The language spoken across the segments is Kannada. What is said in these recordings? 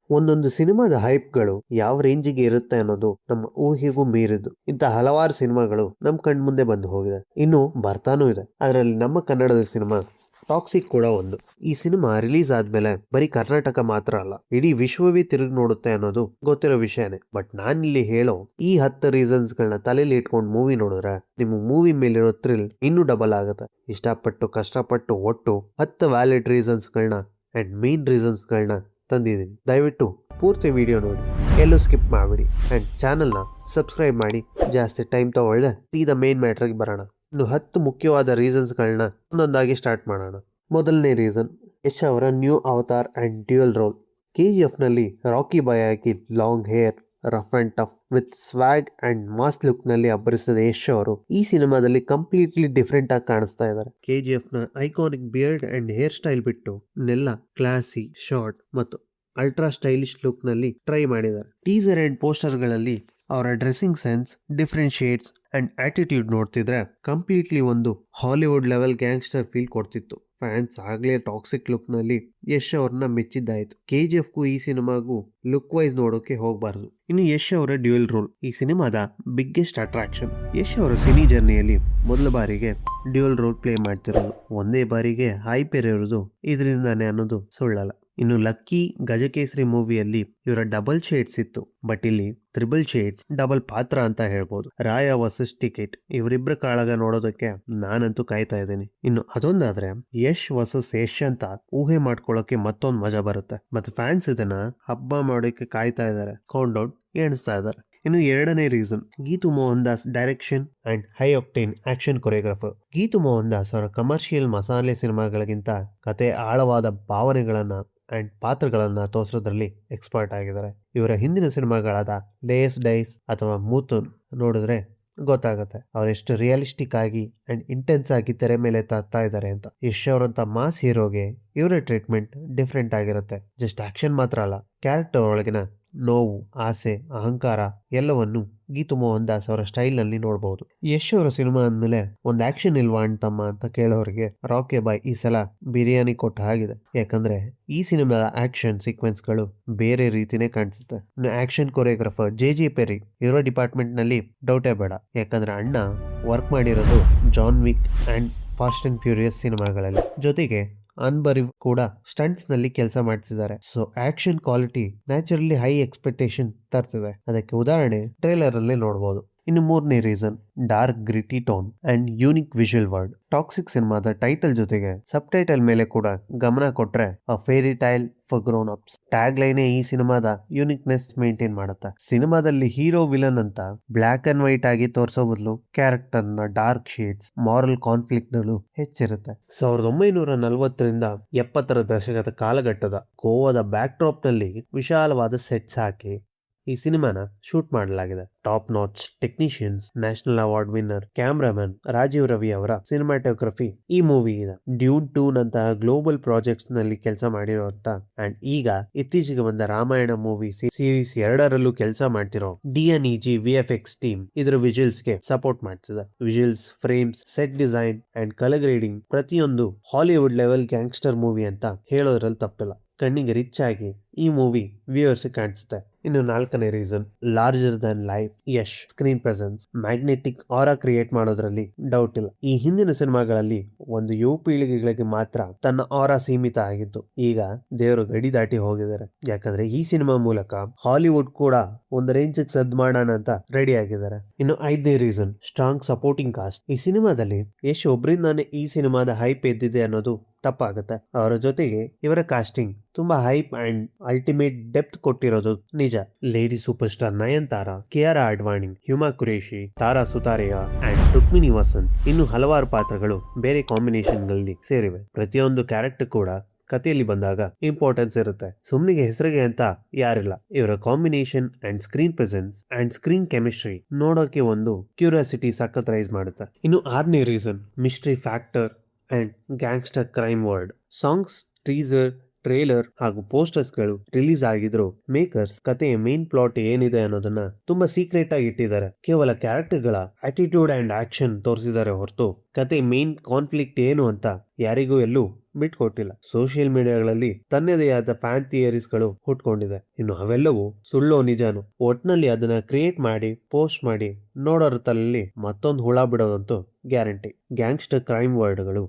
ಒಂದೊಂದು ಸಿನಿಮಾದ ಹೈಪ್ಗಳು ಯಾವ ರೇಂಜಿಗೆ ಇರುತ್ತೆ ಅನ್ನೋದು ನಮ್ಮ ಊಹೆಗೂ ಮೀರಿದ್ದು. ಇಂಥ ಹಲವಾರು ಸಿನಿಮಾಗಳು ನಮ್ ಕಣ್ ಮುಂದೆ ಬಂದು ಹೋಗಿದೆ, ಇನ್ನು ಬರ್ತಾನೂ ಇದೆ. ಅದರಲ್ಲಿ ನಮ್ಮ ಕನ್ನಡದ ಸಿನಿಮಾ ಟಾಕ್ಸಿಕ್ ಕೂಡ ಒಂದು. ಈ ಸಿನಿಮಾ ರಿಲೀಸ್ ಆದ್ಮೇಲೆ ಬರೀ ಕರ್ನಾಟಕ ಮಾತ್ರ ಅಲ್ಲ, ಇಡೀ ವಿಶ್ವವೇ ತಿರುಗಿ ನೋಡುತ್ತೆ ಅನ್ನೋದು ಗೊತ್ತಿರೋ ವಿಷಯನೇ. ಬಟ್ ನಾನಿಲ್ಲಿ ಹೇಳೋ ಈ 10 ರೀಸನ್ಸ್ ಗಳನ್ನ ತಲೆಯಲ್ಲಿ ಇಟ್ಕೊಂಡು ಮೂವಿ ನೋಡಿದ್ರೆ ನಿಮ್ಮ ಮೂವಿ ಮೇಲಿರೋ ಥ್ರಿಲ್ ಇನ್ನೂ ಡಬಲ್ ಆಗುತ್ತೆ. ಇಷ್ಟಪಟ್ಟು ಕಷ್ಟಪಟ್ಟು ಒಟ್ಟು 10 ವ್ಯಾಲಿಡ್ ರೀಸನ್ಸ್ ಗಳನ್ನ ಅಂಡ್ ಮೇನ್ ರೀಸನ್ಸ್ ಗಳನ್ನ ತಂದಿದ್ದೀನಿ. ದಯವಿಟ್ಟು ಪೂರ್ತಿ ವಿಡಿಯೋ ನೋಡಿ, ಎಲ್ಲೂ ಸ್ಕಿಪ್ ಮಾಡಬೇಡಿ ಅಂಡ್ ಚಾನಲ್ನ ಸಬ್ಸ್ಕ್ರೈಬ್ ಮಾಡಿ. ಜಾಸ್ತಿ ಟೈಮ್ ತಗೊಳ್ದೆ ಸೀದಾ ಮೇನ್ ಮ್ಯಾಟ್ರಿಗೆ ಬರೋಣ. ಇನ್ನು 10 ಮುಖ್ಯವಾದ ರೀಸನ್ಸ್ಗಳನ್ನ ಒಂದೊಂದಾಗಿ ಸ್ಟಾರ್ಟ್ ಮಾಡೋಣ. ಮೊದಲನೇ ರೀಸನ್, ಯಶ್ ಅವರ new avatar and dual role. KGF ನಲ್ಲಿ ರಾಕಿ ಬಾಯ್ ಆಗಿ long hair, rough and tough with swag and mass look ನಲ್ಲಿ ಅಬ್ಬರಿಸಿದ ಯಶ್ ಅವರು ಈ ಸಿನಿಮಾದಲ್ಲಿ ಕಂಪ್ಲೀಟ್ಲಿ ಡಿಫ್ರೆಂಟ್ ಆಗಿ ಕಾಣಿಸ್ತಾ ಇದ್ದಾರೆ. KGF ನ iconic beard and hair style ಬಿಟ್ಟು ನೆಲ್ಲ ಕ್ಲಾಸಿ, ಶಾರ್ಟ್ ಮತ್ತು ಅಲ್ಟ್ರಾ ಸ್ಟೈಲಿಶ್ ಲುಕ್ ನಲ್ಲಿ ಟ್ರೈ ಮಾಡಿದ್ದಾರೆ. ಟೀಸರ್ ಅಂಡ್ ಪೋಸ್ಟರ್ ಗಳಲ್ಲಿ ಅವರ dressing sense, different shades and attitude ನೋಡ್ತಿದ್ರೆ ಕಂಪ್ಲೀಟ್ಲಿ ಒಂದು ಹಾಲಿವುಡ್ ಲೆವೆಲ್ ಗ್ಯಾಂಗ್ಸ್ಟರ್ ಫೀಲ್ ಕೊಡ್ತಿತ್ತು. ಫ್ಯಾನ್ಸ್ ಆಗ್ಲೇ ಟಾಕ್ಸಿಕ್ ಲುಕ್ ನಲ್ಲಿ ಯಶ್ ಅವ್ರನ್ನ ಮೆಚ್ಚಿದ್ದಾಯ್ತು. KGFಗೂ ಈ ಸಿನಿಮಾಗೂ ಲುಕ್ ವೈಸ್ ನೋಡೋಕೆ ಹೋಗಬಾರದು. ಇನ್ನು ಯಶ್ ಅವರ ಡ್ಯೂಯಲ್ ರೋಲ್ ಈ ಸಿನಿಮಾದ ಬಿಗ್ಗೆಸ್ಟ್ ಅಟ್ರಾಕ್ಷನ್. ಯಶ್ ಅವರ ಸಿನಿ ಜರ್ನಿಯಲ್ಲಿ ಮೊದಲ ಬಾರಿಗೆ ಡ್ಯೂಯಲ್ ರೋಲ್ ಪ್ಲೇ ಮಾಡ್ತಿರೋದು, ಒಂದೇ ಬಾರಿಗೆ ಹೈಪ್ ಇರೋದು ಇದರಿಂದಾನೆ ಅನ್ನೋದು ಸುಳ್ಳಲ್ಲ. ಇನ್ನು ಲಕ್ಕಿ, ಗಜಕೇಸರಿ ಮೂವಿಯಲ್ಲಿ ಇವರ ಡಬಲ್ ಶೇಡ್ಸ್ ಇತ್ತು, ಬಟ್ ಇಲ್ಲಿ ತ್ರಿಬಲ್ ಶೇಡ್ಸ್, ಡಬಲ್ ಪಾತ್ರ ಅಂತ ಹೇಳ್ಬೋದು. ರಾಯ ವರ್ಸಸ್ ಟಿಕೆಟ್, ಇವರಿಬ್ಬರ ಕಾಳಗ ನೋಡೋದಕ್ಕೆ ನಾನಂತೂ ಕಾಯ್ತಾ ಇದ್ದೀನಿ. ಇನ್ನು ಅದೊಂದಾದ್ರೆ ಯಶ್ ವರ್ಸಸ್ ಯಶ್ ಅಂತ ಊಹೆ ಮಾಡ್ಕೊಳ್ಳೋಕೆ ಮತ್ತೊಂದು ಮಜಾ ಬರುತ್ತೆ. ಮತ್ತೆ ಫ್ಯಾನ್ಸ್ ಇದನ್ನ ಹಬ್ಬ ಮಾಡೋಕೆ ಕಾಯ್ತಾ ಇದ್ದಾರೆ, ಕೌಂಟ್ ಡೌನ್ ಎಣಿಸ್ತಾ ಇದ್ದಾರೆ. ಇನ್ನು ಎರಡನೇ reason, Geetu Mohan Das direction and high octane action choreographer. Geetu Mohan Das ಅವರ ಕಮರ್ಷಿಯಲ್ ಮಸಾಲೆ ಸಿನಿಮಾಗಳಿಗಿಂತ ಕತೆ ಆಳವಾದ ಭಾವನೆಗಳನ್ನ ಅಂಡ್ ಪಾತ್ರಗಳನ್ನ ತೋರಿಸೋದ್ರಲ್ಲಿ ಎಕ್ಸ್ಪರ್ಟ್ ಆಗಿದ್ದಾರೆ. ಇವರ ಹಿಂದಿನ ಸಿನಿಮಾಗಳಾದ ಲೇಸ್ ಡೈಸ್ ಅಥವಾ ಮೂತುನ್ ನೋಡಿದ್ರೆ ಗೊತ್ತಾಗುತ್ತೆ ಅವರೆಷ್ಟು ರಿಯಲಿಸ್ಟಿಕ್ ಆಗಿ ಅಂಡ್ ಇಂಟೆನ್ಸ್ ಆಗಿ ತೆರೆ ಮೇಲೆ ತರ್ತಾ ಇದ್ದಾರೆ ಅಂತ. ಯಶ್ ಅವರಂತ ಮಾಸ್ ಹೀರೋಗೆ ಇವರ ಟ್ರೀಟ್ಮೆಂಟ್ ಡಿಫ್ರೆಂಟ್ ಆಗಿರುತ್ತೆ. ಜಸ್ಟ್ ಆಕ್ಷನ್ ಮಾತ್ರ ಅಲ್ಲ, ಕ್ಯಾರೆಕ್ಟರ್ ಒಳಗಿನ ನೋವು, ಆಸೆ, ಅಹಂಕಾರ ಎಲ್ಲವನ್ನು ಗೀತು ಮೋಹನ್ ದಾಸ್ ಅವರ ಸ್ಟೈಲ್ ನಲ್ಲಿ ನೋಡಬಹುದು. ಯಶ್ ಅವರ ಸಿನಿಮಾ ಅಂದ್ಮೇಲೆ ಒಂದು ಆಕ್ಷನ್ ಇಲ್ವಾ ಅಣ್ತಮ್ಮ ಅಂತ ಕೇಳೋರಿಗೆ ರಾಕಿ ಬಾಯ್ ಈ ಸಲ ಬಿರಿಯಾನಿ ಕೊಟ್ಟ ಆಗಿದೆ. ಯಾಕಂದ್ರೆ ಈ ಸಿನಿಮಾದ ಆಕ್ಷನ್ ಸೀಕ್ವೆನ್ಸ್ ಗಳು ಬೇರೆ ರೀತಿನೇ ಕಾಣಿಸುತ್ತೆ. ಇನ್ನು ಆಕ್ಷನ್ ಕೊರಿಯೋಗ್ರಾಫರ್ JJ ಪೆರಿ, ಇವರ ಡಿಪಾರ್ಟ್ಮೆಂಟ್ ನಲ್ಲಿ ಡೌಟೇ ಬೇಡ. ಯಾಕಂದ್ರೆ ಅಣ್ಣ ವರ್ಕ್ ಮಾಡಿರೋದು John Wick and Fast and Furious ಸಿನಿಮಾಗಳಲ್ಲಿ, ಜೊತೆಗೆ ಅನ್ಬರಿವ್ ಕೂಡ ಸ್ಟಂಟ್ಸ್ ನಲ್ಲಿ ಕೆಲಸ ಮಾಡ್ತಿದ್ದಾರೆ. So action quality naturally high expectation ತರ್ತಿದೆ. ಅದಕ್ಕೆ ಉದಾಹರಣೆ ಟ್ರೇಲರ್ ಅಲ್ಲೇ ನೋಡಬಹುದು. ಇನ್ನು ಮೂರನೇ reason, dark gritty tone and unique visual world. Toxic ಸಿನಿಮಾದ ಟೈಟಲ್ ಜೊತೆಗೆ ಸಬ್ ಟೈಟಲ್ ಮೇಲೆ ಕೂಡ ಗಮನ ಕೊಟ್ರೆ a fairy tale for grown ups tag ಲೈನೇ ಈ ಸಿನಿಮಾದ ಯೂನಿಕ್ನೆಸ್ ಮೇಂಟೈನ್ ಮಾಡುತ್ತೆ. ಸಿನಿಮಾದಲ್ಲಿ ಹೀರೋ ವಿಲನ್ ಅಂತ ಬ್ಲಾಕ್ ಅಂಡ್ ವೈಟ್ ಆಗಿ ತೋರಿಸೋ ಬದಲು ಕ್ಯಾರೆಕ್ಟರ್ ನ ಡಾರ್ಕ್ ಶೇಡ್ಸ್, ಮಾರಲ್ ಕಾನ್ಫ್ಲಿಕ್ಟ್ ಗಳು ಹೆಚ್ಚಿರುತ್ತೆ. 1940ರಿಂದ 70ರ ದಶಕದ ಕಾಲಘಟ್ಟದ ಗೋವಾದ ಬ್ಯಾಕ್ ಡ್ರಾಪ್ ನಲ್ಲಿ ವಿಶಾಲವಾದ ಸೆಟ್ಸ್ ಹಾಕಿ ಈ ಸಿನಿಮಾನ ಶೂಟ್ ಮಾಡಲಾಗಿದೆ. Top notch technicians, national award winner cameraman Rajeev Ravi ಅವರ ಸಿನಿಮಾಟೋಗ್ರಫಿ ಈ ಮೂವಿ ಇದೆ. ಡ್ಯೂನ್ 2 ನಂತಹ ಗ್ಲೋಬಲ್ ಪ್ರಾಜೆಕ್ಟ್ಸ್ ನಲ್ಲಿ ಕೆಲಸ ಮಾಡಿರೋಂತ ಅಂಡ್ ಈಗ ಇತ್ತೀಚೆಗೆ ಬಂದ ರಾಮಾಯಣ ಮೂವಿ ಸೀರೀಸ್ 2ರಲ್ಲೂ ಕೆಲಸ ಮಾಡ್ತಿರೋ DNEG VFX ಟೀಮ್ ಇದರ ವಿಜುವಲ್ಸ್ ಗೆ ಸಪೋರ್ಟ್ ಮಾಡ್ತಿದೆ. Visuals, frames, set design and colour grading ಪ್ರತಿಯೊಂದು ಹಾಲಿವುಡ್ ಲೆವೆಲ್ ಗ್ಯಾಂಗ್ಸ್ಟರ್ ಮೂವಿ ಅಂತ ಹೇಳೋದ್ರಲ್ಲಿ ತಪ್ಪಿಲ್ಲ. ಕಣ್ಣಿಗೆ ರಿಚ್ ಆಗಿ ಈ ಮೂವಿ ವ್ಯೂವರ್ಸ್ ಕಾಣಿಸುತ್ತೆ. ಇನ್ನು ನಾಲ್ಕನೇ reason, larger than life. Yash screen presence magnetic aura create ಮಾಡೋದ್ರಲ್ಲಿ ಡೌಟ್ ಇಲ್ಲ. ಈ ಹಿಂದಿನ ಸಿನಿಮಾಗಳಲ್ಲಿ ಒಂದು ಯುವ ಪೀಳಿಗೆಗಳಿಗೆ ಮಾತ್ರ ತನ್ನ ಆರಾ ಸೀಮಿತ ಆಗಿತ್ತು. ಈಗ ದೇವರು ಗಡಿ ದಾಟಿ ಹೋಗಿದ್ದಾರೆ. ಯಾಕಂದ್ರೆ ಈ ಸಿನಿಮಾ ಮೂಲಕ ಹಾಲಿವುಡ್ ಕೂಡ ಒಂದು ರೇಂಜ್ ಸದ್ ಮಾಡೋಣ ಅಂತ ರೆಡಿ ಆಗಿದ್ದಾರೆ. ಇನ್ನು ಐದನೇ ರೀಸನ್, ಸ್ಟ್ರಾಂಗ್ ಸಪೋರ್ಟಿಂಗ್ ಕಾಸ್ಟ್. ಈ ಸಿನಿಮಾದಲ್ಲಿ ಯಶ್ ಒಬ್ರಿಂದಾನೆ ಈ ಸಿನಿಮಾದ ಹೈಪ್ ಎದ್ದಿದೆ ಅನ್ನೋದು ತಪ್ಪಾಗುತ್ತೆ. ಅವರ ಜೊತೆಗೆ ಇವರ ಕಾಸ್ಟಿಂಗ್ ತುಂಬಾ ಹೈಪ್ ಅಂಡ್ ಅಲ್ಟಿಮೇಟ್ ಡೆಪ್ತ್ ಕೊಟ್ಟಿರೋದು ನಿಜ. Lady super star Nayanthara, Kiara Advani, Huma Qureshi, Tara Sutaria and Rukmini Vasanth ಇನ್ನು ಹಲವಾರು ಪಾತ್ರಗಳು ಬೇರೆ ಕಾಂಬಿನೇಷನ್ ಗಳಲ್ಲಿ ಸೇರಿವೆ. ಪ್ರತಿಯೊಂದು ಕ್ಯಾರೆಕ್ಟರ್ ಕೂಡ ಕಥೆಯಲ್ಲಿ ಬಂದಾಗ ಇಂಪಾರ್ಟೆನ್ಸ್ ಇರುತ್ತೆ. ಸುಮ್ನಿಗೆ ಹೆಸರಿಗೆ ಅಂತ ಯಾರಿಲ್ಲ. ಇವರ combination and screen presence and screen chemistry ನೋಡೋಕೆ ಒಂದು ಕ್ಯೂರಿಯಾಸಿಟಿ ಸಖತ್ ರೈಸ್ ಮಾಡುತ್ತೆ. ಇನ್ನು ಆರನೇ reason, mystery factor and gangster crime world. Songs, teaser, trailer ಹಾಗೂ ಪೋಸ್ಟರ್ಸ್ಗಳು ರಿಲೀಸ್ ಆಗಿದ್ರು ಮೇಕರ್ಸ್ ಕಥೆಯ ಮೇನ್ ಪ್ಲಾಟ್ ಏನಿದೆ ಅನ್ನೋದನ್ನ ತುಂಬಾ ಸೀಕ್ರೆಟ್ ಆಗಿ ಇಟ್ಟಿದ್ದಾರೆ. ಕೇವಲ ಕ್ಯಾರೆಕ್ಟರ್ಗಳ ಆಟಿಟ್ಯೂಡ್ ಅಂಡ್ ಆಕ್ಷನ್ ತೋರಿಸಿದ್ದಾರೆ ಹೊರತು ಕತೆ ಮೇನ್ ಕಾನ್ಫ್ಲಿಕ್ಟ್ ಏನು ಅಂತ ಯಾರಿಗೂ ಎಲ್ಲೂ ಬಿಟ್ಕೊಟ್ಟಿಲ್ಲ. ಸೋಷಿಯಲ್ ಮೀಡಿಯಾಗಳಲ್ಲಿ ತನ್ನದೇ ಆದ ಫ್ಯಾನ್ ಥಿಯರೀಸ್ಗಳು ಹುಟ್ಕೊಂಡಿದೆ. ಇನ್ನು ಅವೆಲ್ಲವೂ ಸುಳ್ಳೋ ನಿಜಾನು ಒಟ್ನಲ್ಲಿ ಅದನ್ನ ಕ್ರಿಯೇಟ್ ಮಾಡಿ ಪೋಸ್ಟ್ ಮಾಡಿ ನೋಡೋರ ತಲೆಯಲ್ಲಿ ಮತ್ತೊಂದು ಹುಳ ಬಿಡೋದಂತೂ ಗ್ಯಾರಂಟಿ. ಗ್ಯಾಂಗ್ಸ್ಟರ್ ಕ್ರೈಮ್ ವರ್ಡ್ಗಳು,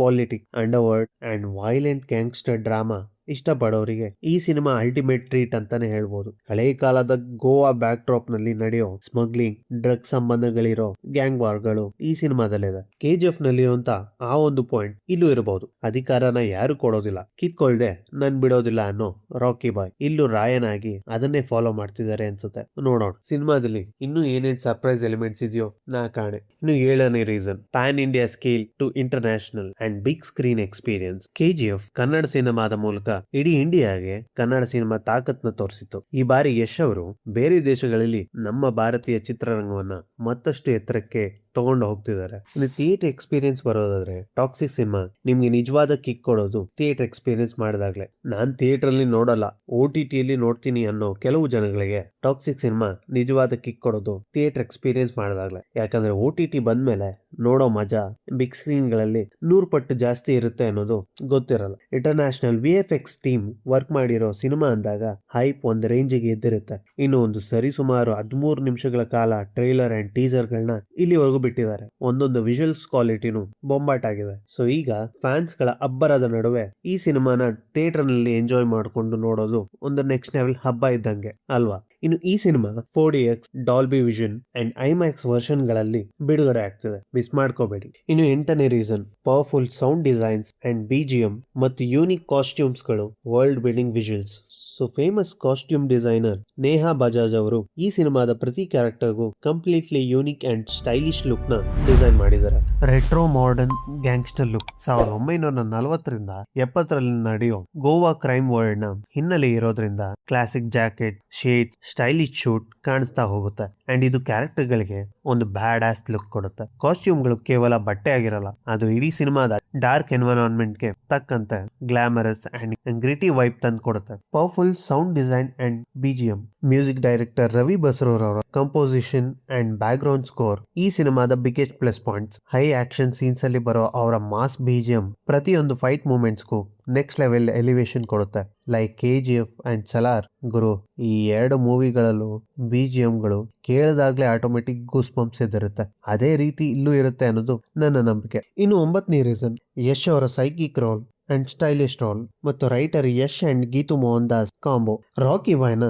politic, underworld and violent gangster drama ಇಷ್ಟಪಡೋರಿಗೆ ಈ ಸಿನಿಮಾ ಅಲ್ಟಿಮೇಟ್ ಟ್ರೀಟ್ ಅಂತಾನೆ ಹೇಳ್ಬೋದು. ಹಳೆ ಕಾಲದ ಗೋವಾ ಬ್ಯಾಕ್ ಡ್ರಾಪ್ ನಲ್ಲಿ ನಡೆಯೋ ಸ್ಮಗ್ಲಿಂಗ್, ಡ್ರಗ್ ಸಂಬಂಧಗಳಿರೋ ಗ್ಯಾಂಗ್ ವಾರ್ಗಳು ಈ ಸಿನಿಮಾದಲ್ಲಿದೆ. KGF ನಲ್ಲಿರುವಂತ ಆ ಒಂದು ಪಾಯಿಂಟ್ ಇಲ್ಲೂ ಇರಬಹುದು. ಅಧಿಕಾರನ ಯಾರು ಕೊಡೋದಿಲ್ಲ, ಕಿತ್ಕೊಳ್ದೆ ನನ್ ಬಿಡೋದಿಲ್ಲ ಅನ್ನೋ ರಾಕಿ ಬಾಯ್ ಇಲ್ಲೂ ರಾಯನಾಗಿ ಅದನ್ನೇ ಫಾಲೋ ಮಾಡ್ತಿದ್ದಾರೆ ಅನ್ಸುತ್ತೆ. ನೋಡೋಣ ಸಿನಿಮಾದಲ್ಲಿ ಇನ್ನೂ ಏನೇನ್ ಸರ್ಪ್ರೈಸ್ ಎಲಿಮೆಂಟ್ಸ್ ಇದೆಯೋ ನಾ ಕಾಣೆ. ಇನ್ನು 7ನೇ reason, pan India scale to international and big screen experience. KGF Kannada ಸಿನಿಮಾದ ಮೂಲಕ ಇಡೀ ಇಂಡಿಯಾಗೆ ಕನ್ನಡ ಸಿನಿಮಾ ತಾಕತ್ನ ತೋರಿಸಿತು. ಈ ಬಾರಿ ಯಶ್ ಅವರು ಬೇರೆ ದೇಶಗಳಲ್ಲಿ ನಮ್ಮ ಭಾರತೀಯ ಚಿತ್ರರಂಗವನ್ನ ಮತ್ತಷ್ಟು ಎತ್ತರಕ್ಕೆ ತಗೊಂಡು ಹೋಗ್ತಿದ್ದಾರೆ. ಇನ್ನು ಥಿಯೇಟರ್ ಎಕ್ಸ್ಪೀರಿಯನ್ಸ್ ಬರೋದಾದ್ರೆ ಟಾಕ್ಸಿಕ್ ಸಿನಿಮಾ ನಿಮ್ಗೆ ನಿಜವಾದ ಕಿಕ್ ಕೊಡೋದು ಥಿಯೇಟರ್ ಎಕ್ಸ್ಪೀರಿಯನ್ಸ್ ಮಾಡಿದಾಗ್ಲೆ. ನಾನ್ ಥಿಯೇಟರ್ ಅಲ್ಲಿ ನೋಡಲ್ಲ, OTT ಅಲ್ಲಿ ನೋಡ್ತೀನಿ ಅನ್ನೋ ಕೆಲವು ಜನಗಳಿಗೆ ಟಾಕ್ಸಿಕ್ ಸಿನಿಮಾ ನಿಜವಾದ ಕಿಕ್ ಕೊಡೋದು ಥಿಯೇಟರ್ ಎಕ್ಸ್ಪೀರಿಯನ್ಸ್ ಮಾಡಿದಾಗ್ಲೆ. ಯಾಕಂದ್ರೆ OTT ಬಂದ್ಮೇಲೆ ನೋಡೋ ಮಜಾ ಬಿಗ್ ಸ್ಕ್ರೀನ್ ಗಳಲ್ಲಿ 100 ಪಟ್ಟು ಜಾಸ್ತಿ ಇರುತ್ತೆ ಅನ್ನೋದು ಗೊತ್ತಿರಲ್ಲ. ಇಂಟರ್ನ್ಯಾಷನಲ್ VFX ಟೀಮ್ ವರ್ಕ್ ಮಾಡಿರೋ ಸಿನಿಮಾ ಅಂದಾಗ ಹೈಪ್ ಒಂದ್ ರೇಂಜಿಗೆ ಎದ್ದಿರುತ್ತೆ. ಇನ್ನು ಒಂದು ಸರಿಸುಮಾರು 13 ನಿಮಿಷಗಳ ಕಾಲ ಟ್ರೈಲರ್ ಅಂಡ್ ಟೀಸರ್ ಗಳನ್ನ ಇಲ್ಲಿವರೆಗೂ ಬಿಟ್ಟಿದ್ದಾರೆ. ಒಂದೊಂದು ವಿಜುವಲ್ಸ್ ಕ್ವಾಲಿಟಿನೂ ಬೊಂಬಾಟ್ ಆಗಿದೆ. ಸೊ ಈಗ ಫ್ಯಾನ್ಸ್ ಗಳ ಅಬ್ಬರದ ನಡುವೆ ಈ ಸಿನಿಮಾನ ಥಿಯೇಟರ್ ನಲ್ಲಿ ಎಂಜಾಯ್ ಮಾಡ್ಕೊಂಡು ನೋಡೋದು ಒಂದು ನೆಕ್ಸ್ಟ್ ಲೆವೆಲ್ ಹಬ್ಬ ಇದ್ದಂಗೆ ಅಲ್ವಾ. ಇನ್ನು ಈ cinema 4DX, Dolby vision and IMAX version ಗಳಲ್ಲಿ ಬಿಡುಗಡೆ ಆಗ್ತಿದೆ, ಮಿಸ್ ಮಾಡ್ಕೋಬೇಡಿ. ಇನ್ನು 8ನೇ reason, powerful sound designs and BGM ಮತ್ತು ಯೂನಿಕ್ ಕಾಸ್ಟ್ಯೂಮ್ಸ್ ಗಳು, world building visuals. So famous costume designer Neha Bajaj ಅವರು ಈ ಸಿನಿಮಾದ ಪ್ರತಿ ಕ್ಯಾರೆಕ್ಟರ್ಗೂ completely unique and stylish look ನ ಡಿಸೈನ್ ಮಾಡಿದ್ದಾರೆ. ರೆಟ್ರೋ ಮಾಡರ್ನ್ ಗ್ಯಾಂಗ್ಸ್ಟರ್ ಲುಕ್ 1940ರಿಂದ 70ರಲ್ಲಿ ನಡೆಯೋ ಗೋವಾ ಕ್ರೈಮ್ ವರ್ಲ್ಡ್ ನ ಹಿನ್ನೆಲೆ ಇರೋದ್ರಿಂದ classic jacket, shades, stylish suit ಕಾಣಿಸ್ತಾ ಹೋಗುತ್ತೆ. ಅಂಡ್ ಇದು ಕ್ಯಾರೆಕ್ಟರ್ ಗಳಿಗೆ ಒಂದು ಬ್ಯಾಡ್ ಆಸ್ ಲುಕ್ ಕೊಡುತ್ತೆ. ಕಾಸ್ಟ್ಯೂಮ್ಗಳು ಕೇವಲ ಬಟ್ಟೆ ಆಗಿರಲ್ಲ, ಅದು ಇಡೀ ಸಿನಿಮಾದ ಡಾರ್ಕ್ ಎನ್ವೈರನ್ಮೆಂಟ್ ಗೆ ತಕ್ಕಂತೆ ಗ್ಲಾಮರಸ್ ಅಂಡ್ ಗ್ರಿಟಿ ವೈಬ್ ತಂದು ಕೊಡುತ್ತೆ. Powerful sound design and BGM. Music director Ravi Basrur ಅವರ composition and background score ಈ ಸಿನಿಮಾದ biggest plus points. High action scenes ಅಲ್ಲಿ ಬರೋ ಅವರ ಮಾಸ್ BGM ಪ್ರತಿಯೊಂದು ಫೈಟ್ ಮೂಮೆಂಟ್ಸ್ಗೂ ನೆಕ್ಸ್ಟ್ ಲೆವೆಲ್ ಎಲಿವೇಶನ್ ಕೊಡುತ್ತೆ. Like KGF and Salaar. ಗುರು, ಈ 2 ಮೂವಿಗಳಲ್ಲೂ BGMಗಳು ಕೇಳಿದಾಗ್ಲೇ ಆಟೋಮೆಟಿಕ್ ಗೂಸ್ ಬಂಪ್ಸ್ ಎದಿರುತ್ತೆ. ಅದೇ ರೀತಿ ಇಲ್ಲೂ ಇರುತ್ತೆ ಅನ್ನೋದು ನನ್ನ ನಂಬಿಕೆ. ಇನ್ನು 9ನೇ ರೀಸನ್, ಯಶ್ ಅವರ psychic role and stylish role ಮತ್ತು writer Yash and Geetu Mohan Das combo. Rocky ಬಾಯ್ನ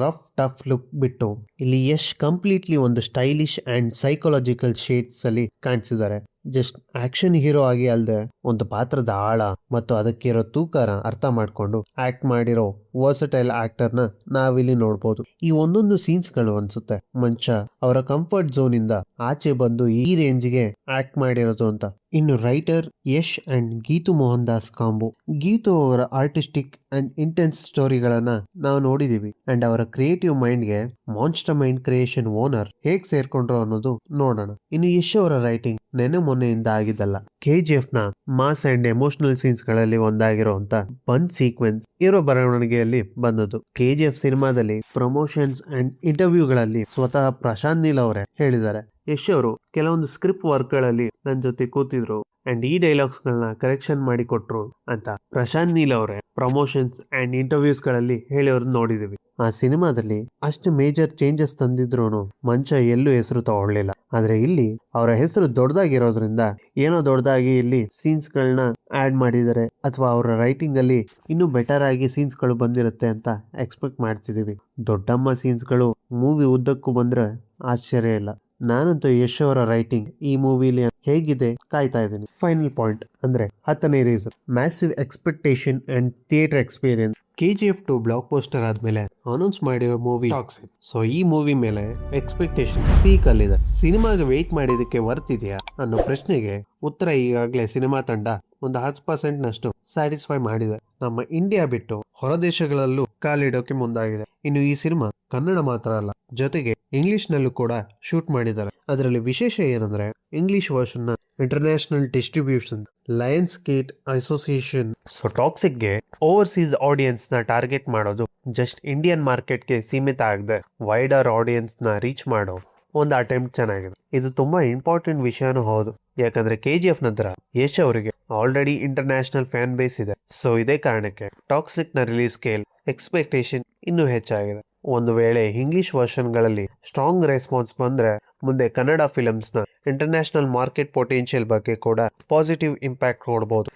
ರಫ್ ಟಫ್ ಲುಕ್ ಬಿಟ್ಟು ಇಲ್ಲಿ ಯಶ್ ಕಂಪ್ಲೀಟ್ಲಿ ಒಂದು ಸ್ಟೈಲಿಶ್ ಅಂಡ್ ಸೈಕಾಲಜಿಕಲ್ ಶೇಡ್ಸ್ ಅಲ್ಲಿ ಕಾಣಿಸಿದ್ದಾರೆ. ಜಸ್ಟ್ ಆಕ್ಷನ್ ಹೀರೋ ಆಗಿ ಅಲ್ಲದೆ ಒಂದು ಪಾತ್ರದ ಆಳ ಮತ್ತು ಅದಕ್ಕಿರೋ ತೂಕನ ಅರ್ಥ ಮಾಡ್ಕೊಂಡು ಆಕ್ಟ್ ಮಾಡಿರೋ ವರ್ಸಟೈಲ್ ಆಕ್ಟರ್ನ ನಾವಿಲ್ಲಿ ನೋಡ್ಬೋದು. ಈ ಒಂದೊಂದು ಸೀನ್ಸ್ಗಳು ಅನ್ಸುತ್ತೆ ಮಂಚ ಅವರ ಕಂಫರ್ಟ್ ಝೋನ್ ಇಂದ ಆಚೆ ಬಂದು ಈ ರೇಂಜ್ಗೆ ಆಕ್ಟ್ ಮಾಡಿರೋದು ಅಂತ. ಇನ್ನು writer Yash and Geetu Mohan Das combo. ಗೀತು ಅವರ ಆರ್ಟಿಸ್ಟಿಕ್ ಅಂಡ್ ಇಂಟೆನ್ಸ್ ಸ್ಟೋರಿಗಳನ್ನ ನಾವು ನೋಡಿದೀವಿ ಅಂಡ್ ಅವರ ಕ್ರಿಯೇಟಿವ್ ಮೈಂಡ್ಗೆ ಮಾನ್ಸ್ಟರ್ ಮೈಂಡ್ ಕ್ರಿಯೇಷನ್ ಓನರ್ ಹೇಗ್ ಸೇರ್ಕೊಂಡ್ರು ಅನ್ನೋದು ನೋಡೋಣ. ಇನ್ನು ಯಶ್ ಅವರ ರೈಟಿಂಗ್ ನೆನೆ ಮೊನ್ನೆಯಿಂದ ಆಗಿದ್ದಲ್ಲ. KGF ನ ಮಾಸ್ ಅಂಡ್ ಎಮೋಷನಲ್ ಸೀನ್ಸ್ ಗಳಲ್ಲಿ ಒಂದಾಗಿರುವಂತ ಪಂಚ್ ಸೀಕ್ವೆನ್ಸ್ ಇರೋ ಬರವಣಿಗೆಯಲ್ಲಿ ಬಂದದ್ದು. KGF ಸಿನಿಮಾದಲ್ಲಿ ಪ್ರಮೋಷನ್ಸ್ ಅಂಡ್ ಇಂಟರ್ವ್ಯೂಗಳಲ್ಲಿ ಸ್ವತಃ ಪ್ರಶಾಂತ್ ನೀಲ್ ಅವರೇ ಹೇಳಿದ್ದಾರೆ, ಯಶ್ ಅವರು ಕೆಲವೊಂದು ಸ್ಕ್ರಿಪ್ಟ್ ವರ್ಕ್ ಗಳಲ್ಲಿ ನನ್ನ ಜೊತೆ ಕೂತಿದ್ರು ಅಂಡ್ ಈ ಡೈಲಾಗ್ಸ್ ಗಳನ್ನ ಕರೆಕ್ಷನ್ ಮಾಡಿ ಕೊಟ್ರು ಅಂತ ಪ್ರಶಾಂತ್ ನೀಲ್ ಅವರೇ ಪ್ರಮೋಷನ್ಸ್ ಅಂಡ್ ಇಂಟರ್ವ್ಯೂಸ್ ಗಳಲ್ಲಿ ಹೇಳಿರೋದು ನೋಡಿದೀವಿ. ಆ ಸಿನಿಮಾದಲ್ಲಿ ಅಷ್ಟು ಮೇಜರ್ ಚೇಂಜಸ್ ತಂದಿದ್ರು ಮಂಚ ಎಲ್ಲೂ ಹೆಸರು ತಗೊಳ್ಳಿಲ್ಲ. ಆದ್ರೆ ಇಲ್ಲಿ ಅವರ ಹೆಸರು ದೊಡ್ಡದಾಗಿರೋದ್ರಿಂದ ಏನೋ ದೊಡ್ಡದಾಗಿ ಇಲ್ಲಿ ಸೀನ್ಸ್ ಗಳನ್ನ ಆಡ್ ಮಾಡಿದ್ದಾರೆ ಅಥವಾ ಅವರ ರೈಟಿಂಗ್ ಅಲ್ಲಿ ಇನ್ನೂ ಬೆಟರ್ ಆಗಿ ಸೀನ್ಸ್ ಗಳು ಬಂದಿರುತ್ತೆ ಅಂತ ಎಕ್ಸ್ಪೆಕ್ಟ್ ಮಾಡ್ತಿದೀವಿ. ದೊಡ್ಡಮ್ಮ ಸೀನ್ಸ್ ಗಳು ಮೂವಿ ಉದ್ದಕ್ಕೂ ಬಂದ್ರೆ ಆಶ್ಚರ್ಯ ಇಲ್ಲ. ನಾನಂತೂ ಯಶ್ ಅವರ ರೈಟಿಂಗ್ ಈ ಮೂವಿಲಿ ಹೇಗಿದೆ ಕಾಯ್ತಾ ಇದ್ದೀನಿ. ಫೈನಲ್ ಪಾಯಿಂಟ್ ಅಂದ್ರೆ 10ನೇ reason, massive expectation and theatre experience. KGF 2 blockbuster ಆದ್ಮೇಲೆ ಅನೌನ್ಸ್ ಮಾಡಿರೋ ಮೂವಿ ಟಾಕ್ಸಿಕ್. ಸೊ ಈ ಮೂವಿ ಮೇಲೆ ಎಕ್ಸ್ಪೆಕ್ಟೇಷನ್ ಪೀಕ್ ಅಲ್ಲಿದೆ. ಸಿನಿಮಾಗೆ ವೇಟ್ ಮಾಡಿದಕ್ಕೆ ವರ್ತ್ ಇದೆಯಾ ಅನ್ನೋ ಪ್ರಶ್ನೆಗೆ ಉತ್ತರ ಈಗಾಗಲೇ ಸಿನಿಮಾ ತಂಡ ಒಂದು 10% ನಷ್ಟು ಸ್ಯಾಟಿಸ್ಫೈ ಮಾಡಿದೆ. ನಮ್ಮ ಇಂಡಿಯಾ ಬಿಟ್ಟು ಹೊರ ದೇಶಗಳಲ್ಲೂ ಕಾಲಿಡೋಕೆ ಮುಂದಾಗಿದೆ. ಇನ್ನು ಈ ಸಿನಿಮಾ ಕನ್ನಡ ಮಾತ್ರ ಅಲ್ಲ, ಜೊತೆಗೆ ಇಂಗ್ಲಿಷ್ ನಲ್ಲೂ ಕೂಡ ಶೂಟ್ ಮಾಡಿದ್ದಾರೆ. ಅದರಲ್ಲಿ ವಿಶೇಷ ಏನಂದ್ರೆ ಇಂಗ್ಲಿಷ್ ವರ್ಷನ್ ನ international distribution Lionsgate association. So ಟಾಕ್ಸಿಕ್ಗೆ ಓವರ್ಸೀಸ್ ಆಡಿಯನ್ಸ್ ನ ಟಾರ್ಗೆಟ್ ಮಾಡೋದು ಜಸ್ಟ್ ಇಂಡಿಯನ್ ಮಾರ್ಕೆಟ್ಗೆ ಸೀಮಿತ ಆಗದೆ ವೈಡರ್ ಆಡಿಯನ್ಸ್ ನ ರೀಚ್ ಮಾಡೋ ಒಂದು ಅಟೆಂಪ್ಟ್ ಚೆನ್ನಾಗಿದೆ. ಇದು ತುಂಬಾ ಇಂಪಾರ್ಟೆಂಟ್ ವಿಷಯನೂ ಹೌದು. ಯಾಕಂದ್ರೆ KGF ನಂತರ ಯಶ್ ಅವರಿಗೆ ಆಲ್ರೆಡಿ ಇಂಟರ್ನ್ಯಾಷನಲ್ ಫ್ಯಾನ್ ಬೇಸ್ ಇದೆ. ಸೊ ಇದೇ ಕಾರಣಕ್ಕೆ ಟಾಕ್ಸಿಕ್ ನ ರಿಲೀಸ್ ಸ್ಕೇಲ್ ಎಕ್ಸ್ಪೆಕ್ಟೇಷನ್ ಇನ್ನೂ ಹೆಚ್ಚಾಗಿದೆ. ಒಂದು ವೇಳೆ ಇಂಗ್ಲಿಷ್ ವರ್ಷನ್ಗಳಲ್ಲಿ ಸ್ಟ್ರಾಂಗ್ ರೆಸ್ಪಾನ್ಸ್ ಬಂದ್ರೆ ಮುಂದೆ ಕನ್ನಡ ಫಿಲಮ್ಸ್ ನ ಇಂಟರ್ನ್ಯಾಷನಲ್ ಮಾರ್ಕೆಟ್ ಪೊಟೆನ್ಷಿಯಲ್ ಬಗ್ಗೆ ಕೂಡ ಪಾಸಿಟಿವ್ ಇಂಪ್ಯಾಕ್ಟ್ ನೋಡಬಹುದು.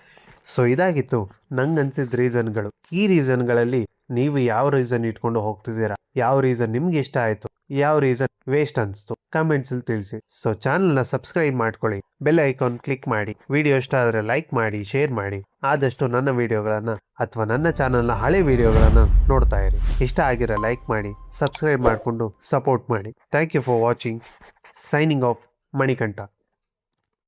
ಸೊ ಇದಾಗಿತ್ತು ನಂಗನ್ಸಿದ ರೀಸನ್ಗಳು. ಈ ರೀಸನ್ಗಳಲ್ಲಿ ನೀವು ಯಾವ ರೀಸನ್ ಇಟ್ಕೊಂಡು ಹೋಗ್ತಿದ್ದೀರಾ, ಯಾವ ರೀಸನ್ ನಿಮ್ಗೆ ಇಷ್ಟ ಆಯ್ತು, ಯಾವ ರೀಸನ್ ವೇಸ್ಟ್ ಅನ್ಸ್ತು, ಕಮೆಂಟ್ಸ್ ಅಲ್ಲಿ ತಿಳಿಸಿ. ಸೊ ಚಾನಲ್ನ ಸಬ್ಸ್ಕ್ರೈಬ್ ಮಾಡ್ಕೊಳ್ಳಿ, ಬೆಲ್ ಐಕಾನ್ ಕ್ಲಿಕ್ ಮಾಡಿ, ವಿಡಿಯೋ ಇಷ್ಟ ಆದರೆ ಲೈಕ್ ಮಾಡಿ, ಶೇರ್ ಮಾಡಿ. ಆದಷ್ಟು ನನ್ನ ವಿಡಿಯೋಗಳನ್ನ ಅಥವಾ ನನ್ನ ಚಾನಲ್ನ ಹಳೆ ವಿಡಿಯೋಗಳನ್ನ ನೋಡ್ತಾ ಇರಿ. ಇಷ್ಟ ಆಗಿರೋ ಲೈಕ್ ಮಾಡಿ, ಸಬ್ಸ್ಕ್ರೈಬ್ ಮಾಡಿಕೊಂಡು ಸಪೋರ್ಟ್ ಮಾಡಿ. Thank you for watching. Signing off, Manikantha.